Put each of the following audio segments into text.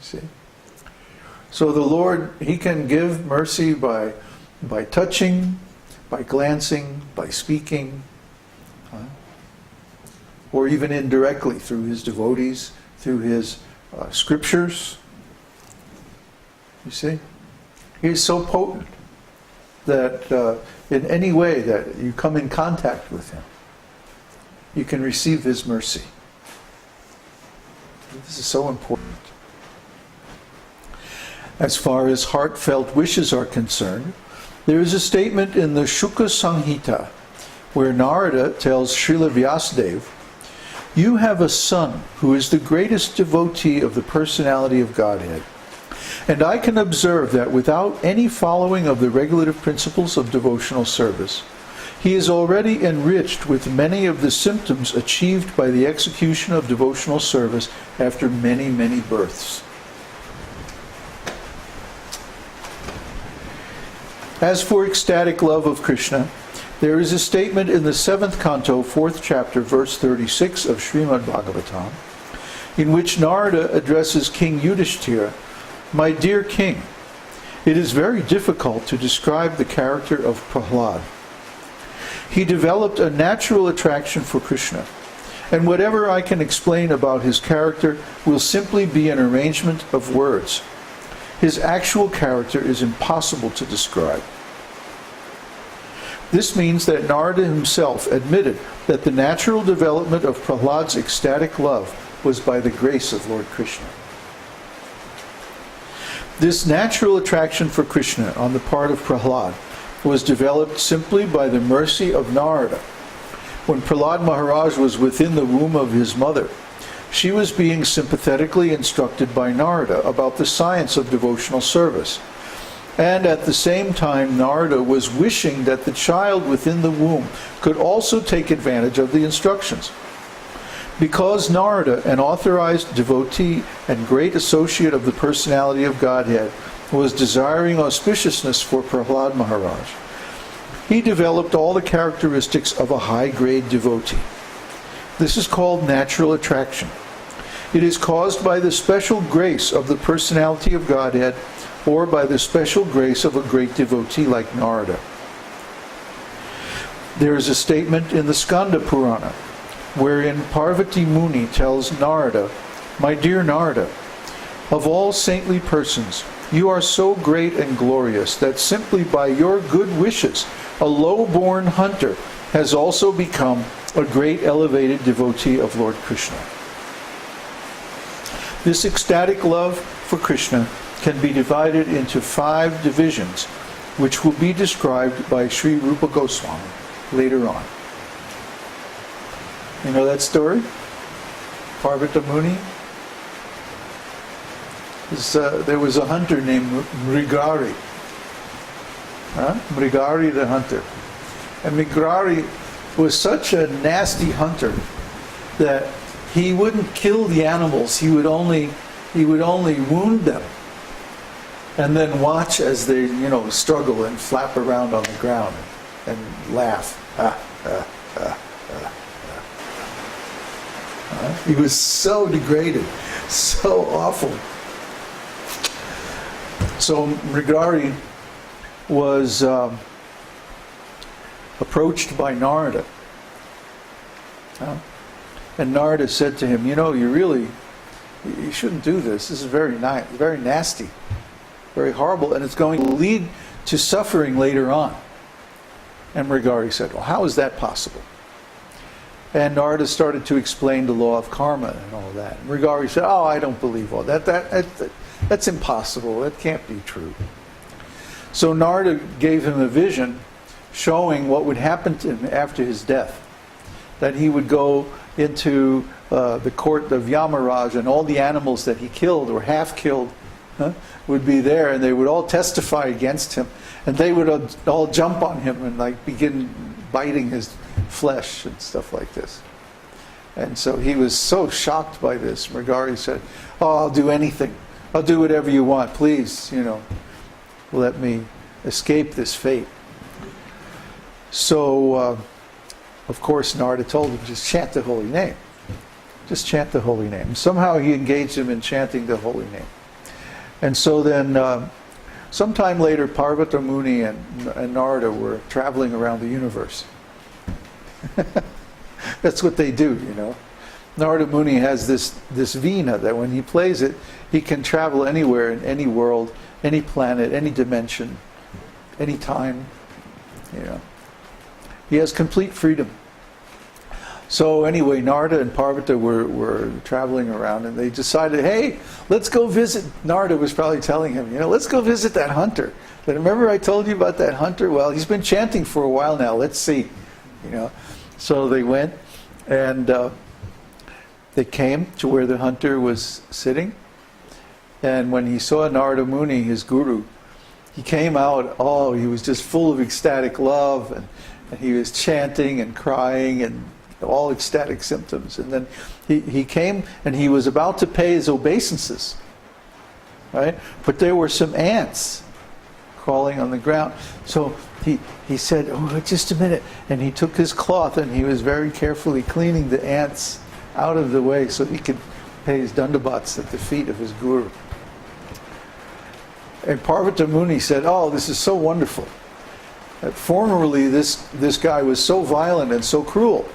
see? So the Lord, He can give mercy by touching, by glancing, by speaking, or even indirectly through His devotees, through His scriptures. You see? He is so potent that in any way that you come in contact with Him, you can receive His mercy. This is so important. As far as heartfelt wishes are concerned, there is a statement in the Shuka Samhita where Narada tells Srila Vyasadeva, "You have a son who is the greatest devotee of the personality of Godhead. And I can observe that without any following of the regulative principles of devotional service, he is already enriched with many of the symptoms achieved by the execution of devotional service after many, many births." As for ecstatic love of Krishna, there is a statement in the 7th canto, 4th chapter, verse 36 of Śrīmad-Bhāgavatam, in which Narada addresses King Yudhishthira, "My dear king, it is very difficult to describe the character of Prahlad. He developed a natural attraction for Krishna, and whatever I can explain about his character will simply be an arrangement of words. His actual character is impossible to describe." This means that Narada himself admitted that the natural development of Prahlad's ecstatic love was by the grace of Lord Krishna. This natural attraction for Krishna on the part of Prahlad was developed simply by the mercy of Narada. When Prahlad Maharaj was within the womb of his mother, she was being sympathetically instructed by Narada about the science of devotional service. And at the same time, Narada was wishing that the child within the womb could also take advantage of the instructions. Because Narada, an authorized devotee and great associate of the personality of Godhead, was desiring auspiciousness for Prahlad Maharaj, he developed all the characteristics of a high-grade devotee. This is called natural attraction. It is caused by the special grace of the personality of Godhead or by the special grace of a great devotee like Narada. There is a statement in the Skanda Purana wherein Parvati Muni tells Narada, "My dear Narada, of all saintly persons, you are so great and glorious that simply by your good wishes, a low-born hunter has also become a great elevated devotee of Lord Krishna." This ecstatic love for Krishna can be divided into 5 divisions, which will be described by Sri Rupa Goswami later on. You know that story? Parvati Muni? There was a hunter named Mrigari. Mrigari the hunter. And Mrigari was such a nasty hunter that he wouldn't kill the animals. He would only wound them and then watch as they, struggle and flap around on the ground and laugh. He was so degraded, so awful. So Mrigari was approached by Narada. And Narada said to him, you shouldn't do this. This is very nasty, very horrible, and it's going to lead to suffering later on. And Mrigari said, well, how is that possible? And Narada started to explain the law of karma and all that. And Mrigari said, oh, I don't believe all that. That's impossible. That can't be true. So Narada gave him a vision showing what would happen to him after his death. That he would go into the court of Yamaraj, and all the animals that he killed or half killed would be there, and they would all testify against him, and they would all jump on him and begin biting his flesh and stuff like this. And so he was so shocked by this. Mrigari said, oh, I'll do anything. I'll do whatever you want. Please, let me escape this fate. So, of course, Narada told him, just chant the holy name. Just chant the holy name. Somehow he engaged him in chanting the holy name. And so then, sometime later, Parvata Muni and Narada were traveling around the universe. That's what they do, you know. Narada Muni has this Veena that when he plays it, he can travel anywhere in any world, any planet, any dimension, any time, you know. He has complete freedom. So anyway, Narada and Parvata were traveling around, and they decided, hey, let's go visit. Narada was probably telling him, you know, let's go visit that hunter. But remember I told you about that hunter? Well, he's been chanting for a while now. Let's see, you know. So they went, and they came to where the hunter was sitting. And when he saw Narada Muni, his guru, he came out, oh, he was just full of ecstatic love, and he was chanting and crying and all ecstatic symptoms. And then he came and he was about to pay his obeisances, right? But there were some ants crawling on the ground. So he said, oh, just a minute. And he took his cloth and he was very carefully cleaning the ants out of the way so he could pay his dandabats at the feet of his guru. And Parvata Muni said, oh, this is so wonderful. Formerly this guy was so violent and so cruel,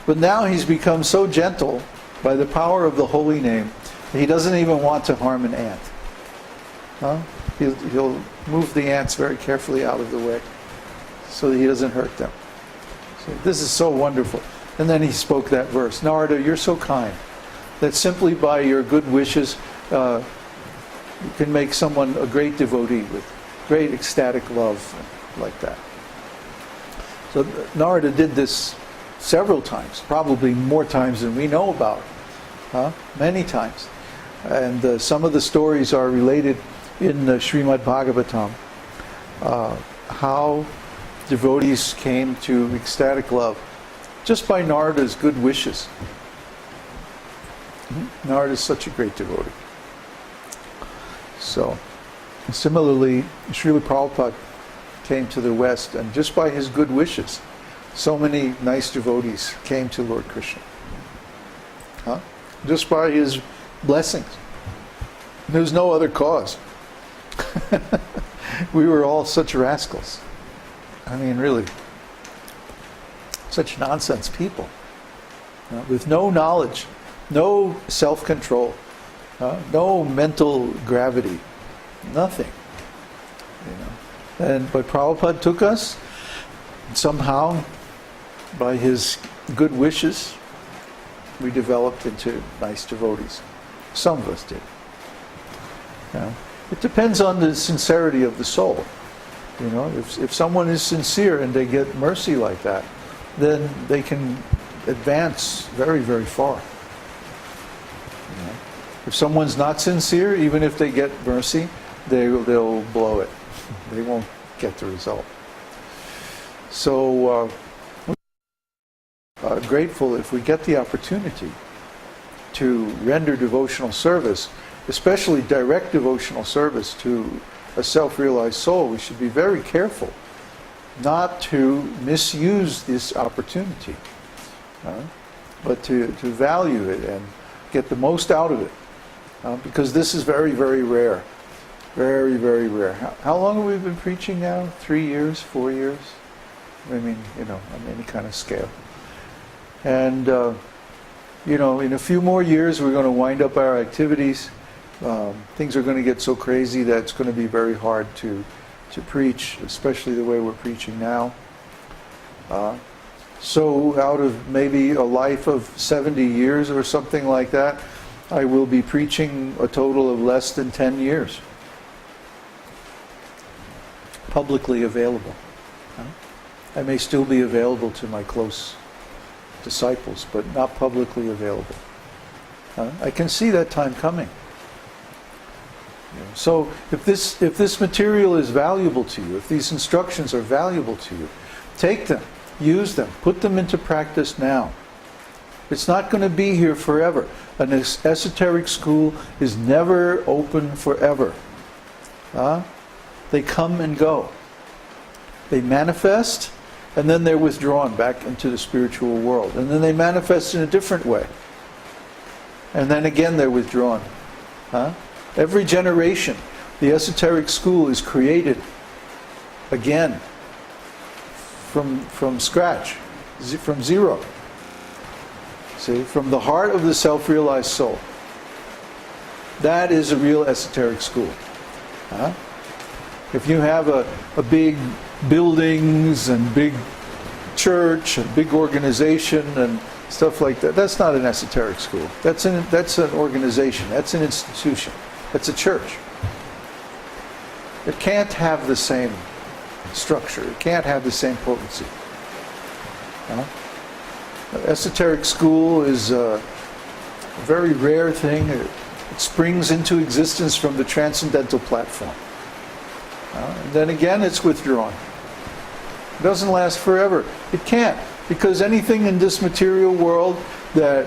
but now he's become so gentle by the power of the holy name that he doesn't even want to harm an ant. Huh? He'll move the ants very carefully out of the way so that he doesn't hurt them. So this is so wonderful. And then he spoke that verse, Narada, you're so kind that simply by your good wishes you can make someone a great devotee with great ecstatic love, like that. So Narada did this several times, probably more times than we know about, many times. And some of the stories are related in the Śrīmad-Bhāgavatam, how devotees came to ecstatic love just by Narada's good wishes. Narada is such a great devotee. So, similarly, Srila Prabhupada came to the West, and just by his good wishes, so many nice devotees came to Lord Krishna. Just by his blessings. There's no other cause. We were all such rascals. I mean, really, such nonsense people. With no knowledge, no self-control, no mental gravity, nothing. But Prabhupada took us, somehow, by his good wishes, we developed into nice devotees. Some of us did. It depends on the sincerity of the soul. You know, if someone is sincere and they get mercy like that, then they can advance very, very far. If someone's not sincere, even if they get mercy, they'll blow it. They won't get the result. So, grateful if we get the opportunity to render devotional service, especially direct devotional service to a self-realized soul. We should be very careful not to misuse this opportunity, but to value it and get the most out of it, because this is very, very rare. Very, very rare. How long have we been preaching now? 3 years? 4 years? I mean, on any kind of scale. And, in a few more years we're going to wind up our activities. Things are going to get so crazy that it's going to be very hard to preach, especially the way we're preaching now. So out of maybe a life of 70 years or something like that, I will be preaching a total of less than 10 years. Publicly available. I may still be available to my close disciples, but not publicly available. I can see that time coming. So if this material is valuable to you, if these instructions are valuable to you, take them, use them, put them into practice now. It's not going to be here forever. An esoteric school is never open forever. They come and go. They manifest, and then they're withdrawn back into the spiritual world. And then they manifest in a different way. And then again they're withdrawn. Every generation, the esoteric school is created again from scratch, from zero. See, from the heart of the self-realized soul. That is a real esoteric school. Huh? If you have a big buildings and big church and big organization and stuff like that, that's not an esoteric school. That's an organization. That's an institution. That's a church. It can't have the same structure. It can't have the same potency. Huh? Esoteric school is a very rare thing. It springs into existence from the transcendental platform. And then again, it's withdrawn. It doesn't last forever. It can't, because anything in this material world that